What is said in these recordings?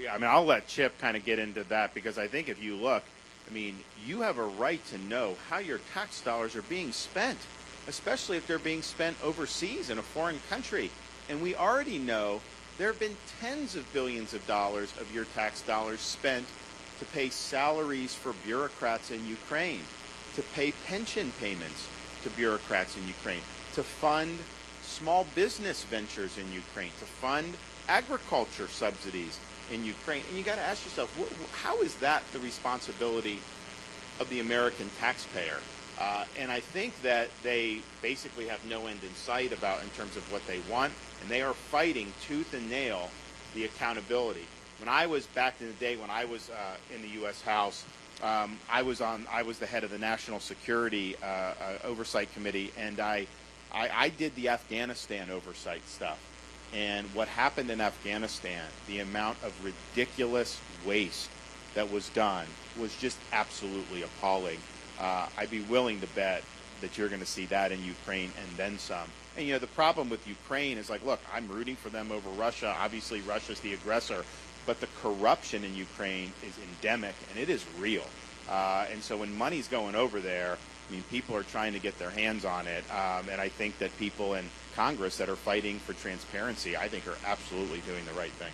I mean, I'll let Chip kind of get into that, because I think if you look, I mean, you have a right to know how your tax dollars are being spent, especially if they're being spent overseas in a foreign country. And we already know there have been tens of billions of dollars of your tax dollars spent to pay salaries for bureaucrats in Ukraine, to pay pension payments to bureaucrats in Ukraine, to fund small business ventures in Ukraine, to fund agriculture subsidies in Ukraine. And you got to ask yourself, how is that the responsibility of the American taxpayer? And I think that they basically have no end in sight about in terms of what they want, and they are fighting tooth and nail the accountability. When I was back in the day, when I was in the U.S. House, I was the head of the National Security Oversight Committee, and I did the Afghanistan oversight stuff. And what happened in Afghanistan, the amount of ridiculous waste that was done was just absolutely appalling. I'd be willing to bet that you're going to see that in Ukraine and then some. And, you know, the problem with Ukraine is, like, look, I'm rooting for them over Russia. Obviously, Russia's the aggressor. But the corruption in Ukraine is endemic, and it is real. And so when money's going over there, I mean, people are trying to get their hands on it. And I think that people in Congress that are fighting for transparency, I think, are absolutely doing the right thing.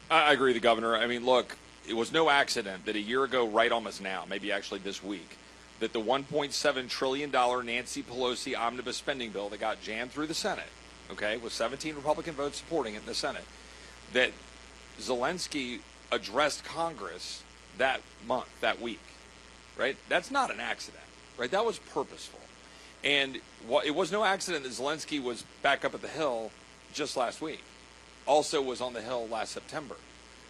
I agree with the governor. I mean, look, it was no accident that a year ago, right almost now, maybe actually this week, that the $1.7 trillion Nancy Pelosi omnibus spending bill that got jammed through the Senate, okay, with 17 Republican votes supporting it in the Senate, that Zelensky addressed Congress that month, that week, right? That's not an accident, right? That was purposeful. And it was no accident that Zelensky was back up at the Hill just last week. Also was on the Hill last September.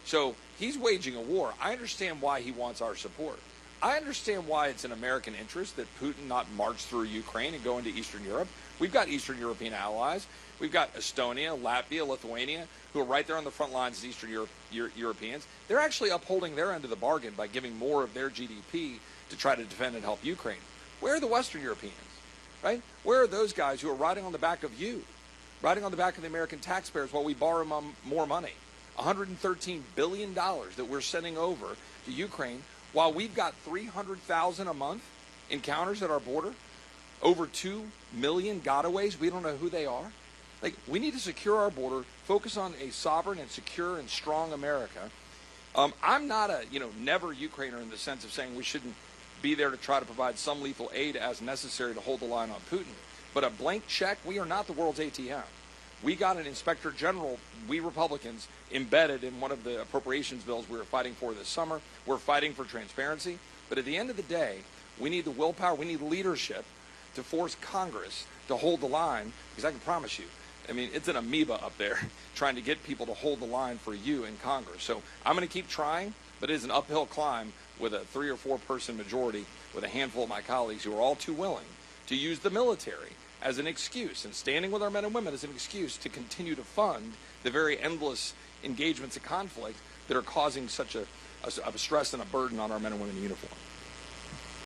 So he's waging a war. I understand why he wants our support. I understand why it's in American interest that Putin not march through Ukraine and go into Eastern Europe. We've got Eastern European allies. We've got Estonia, Latvia, Lithuania, who are right there on the front lines as Eastern Europeans. They're actually upholding their end of the bargain by giving more of their GDP to try to defend and help Ukraine. Where are the Western Europeans, right? Where are those guys who are riding on the back of you, riding on the back of the American taxpayers while we borrow more money? $113 billion that we're sending over to Ukraine while we've got 300,000 a month encounters at our border, over 2 million gotaways. We don't know who they are. Like, we need to secure our border, focus on a sovereign and secure and strong America. I'm not a, never Ukrainer in the sense of saying we shouldn't be there to try to provide some lethal aid as necessary to hold the line on Putin. But a blank check, we are not the world's ATM. We got an inspector general, we Republicans, embedded in one of the appropriations bills we were fighting for this summer. We're fighting for transparency. But at the end of the day, we need the willpower, we need leadership to force Congress to hold the line, because I can promise you, I mean, it's an amoeba up there trying to get people to hold the line for you in Congress. So I'm going to keep trying, but it is an uphill climb with a 3 or 4 person majority with a handful of my colleagues who are all too willing to use the military as an excuse and standing with our men and women as an excuse to continue to fund the very endless engagements of conflict that are causing such a stress and a burden on our men and women in uniform.